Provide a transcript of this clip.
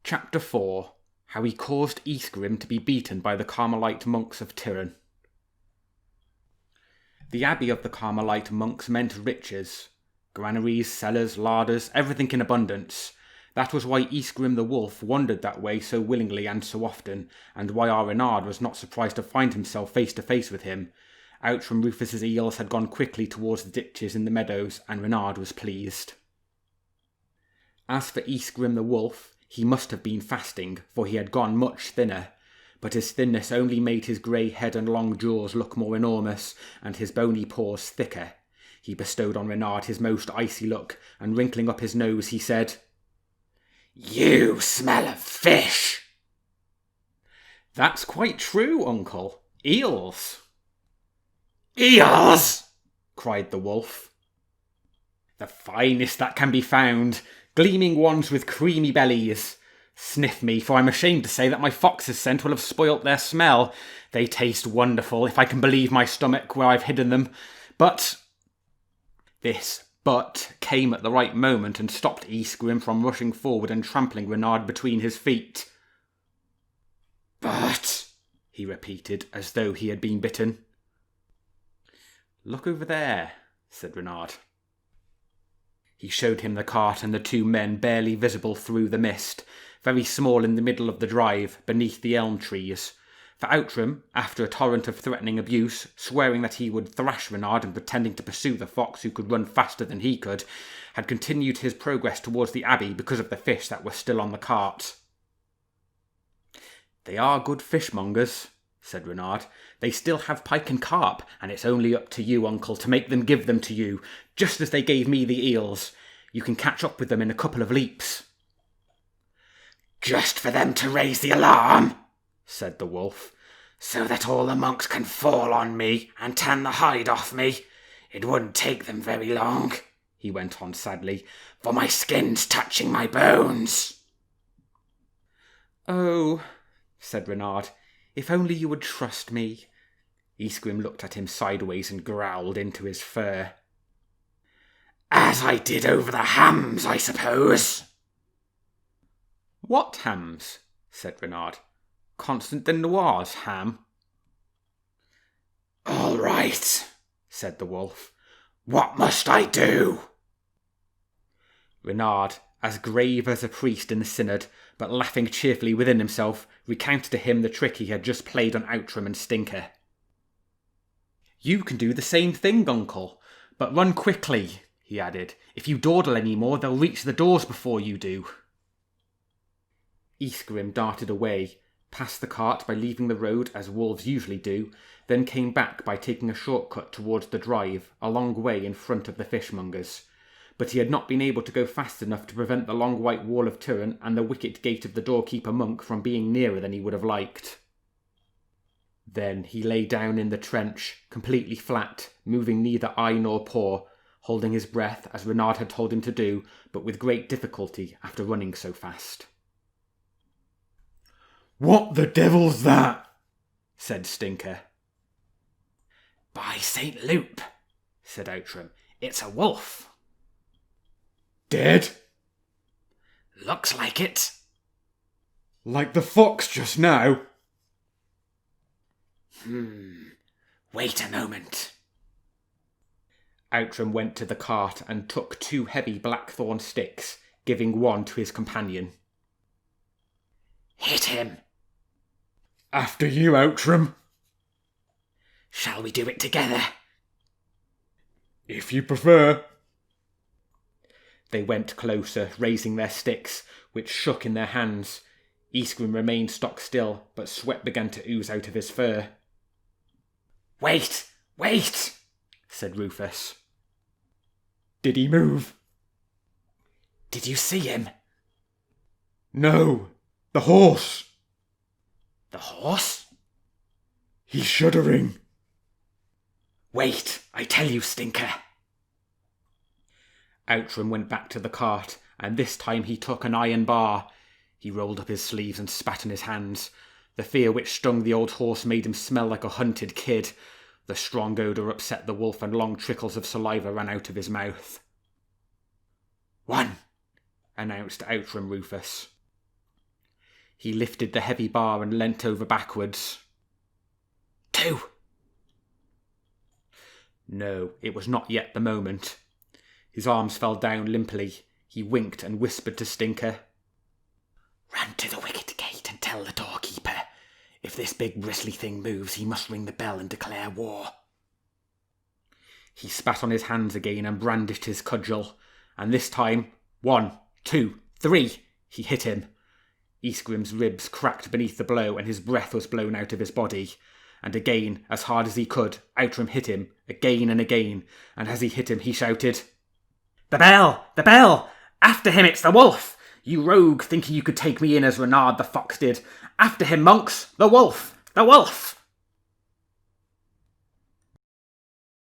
Chapter 4. How he caused Isegrim to be beaten by the Carmelite monks of Tyron. The abbey of the Carmelite monks meant riches. Granaries, cellars, larders, everything in abundance. That was why Isegrim the wolf wandered that way so willingly and so often, and why our Reynard was not surprised to find himself face to face with him. Out from Rufus's eels had gone quickly towards the ditches in the meadows, and Reynard was pleased. As for Isegrim the wolf, he must have been fasting, for he had gone much thinner, but his thinness only made his grey head and long jaws look more enormous, and his bony paws thicker. He bestowed on Reynard his most icy look, and wrinkling up his nose, he said, "You smell of fish." "That's quite true, uncle. Eels." "Eels!" cried the wolf. "The finest that can be found, gleaming ones with creamy bellies. Sniff me, for I'm ashamed to say that my fox's scent will have spoilt their smell. They taste wonderful, if I can believe my stomach where I've hidden them. But..." This "but" came at the right moment and stopped Isegrim from rushing forward and trampling Reynard between his feet. "But," he repeated, as though he had been bitten. "Look over there," said Reynard. He showed him the cart and the two men barely visible through the mist, very small in the middle of the drive, beneath the elm trees. For Outram, after a torrent of threatening abuse, swearing that he would thrash Reynard and pretending to pursue the fox who could run faster than he could, had continued his progress towards the abbey because of the fish that were still on the cart. "They are good fishmongers," said Reynard. "They still have pike and carp, and it's only up to you, uncle, to make them give them to you, just as they gave me the eels. You can catch up with them in a couple of leaps." "Just for them to raise the alarm," said the wolf, "so that all the monks can fall on me and tan the hide off me. It wouldn't take them very long," he went on sadly, "for my skin's touching my bones." "Oh," said Reynard, "if only you would trust me." Isegrim looked at him sideways and growled into his fur. "As I did over the hams, I suppose." "What hams?" said Reynard. "Constant de Noir's ham?" "All right," said the wolf. "What must I do?" Reynard, as grave as a priest in the synod, but laughing cheerfully within himself, recounted to him the trick he had just played on Outram and Stinker. "You can do the same thing, uncle, but run quickly," he added. "If you dawdle any more, they'll reach the doors before you do." Isegrim darted away, passed the cart by leaving the road as wolves usually do, then came back by taking a shortcut towards the drive, a long way in front of the fishmongers. But he had not been able to go fast enough to prevent the long white wall of Tyron and the wicket gate of the doorkeeper monk from being nearer than he would have liked. Then he lay down in the trench, completely flat, moving neither eye nor paw, holding his breath as Reynard had told him to do, but with great difficulty after running so fast. "What the devil's that?" said Stinker. "By St. Loup," said Outram, "it's a wolf." "Dead?" "Looks like it." "Like the fox just now?" Wait a moment." Outram went to the cart and took 2 heavy blackthorn sticks, giving one to his companion. "Hit him." "After you, Outram." "Shall we do it together?" "If you prefer." They went closer, raising their sticks, which shook in their hands. Isegrim remained stock still, but sweat began to ooze out of his fur. Wait, said Rufus. "Did he move?" "Did you see him?" "No. The horse." "The horse?" "He's shuddering." "Wait, I tell you, Stinker." Outram went back to the cart, and this time he took an iron bar. He rolled up his sleeves and spat in his hands. The fear which stung the old horse made him smell like a hunted kid. The strong odour upset the wolf, and long trickles of saliva ran out of his mouth. "One," announced Outram Rufus. He lifted the heavy bar and leant over backwards. 2. No, it was not yet the moment. His arms fell down limply. He winked and whispered to Stinker. Run to the wicket gate and tell the doorkeeper. If this big bristly thing moves, he must ring the bell and declare war. He spat on his hands again and brandished his cudgel, and this time, 1, 2, 3, he hit him. Isegrim's ribs cracked beneath the blow and his breath was blown out of his body. And again, as hard as he could, Outram hit him, again and again, and as he hit him he shouted, "The bell! The bell! After him, it's the wolf! You rogue, thinking you could take me in as Reynard the fox did. After him, monks! The wolf! The wolf!"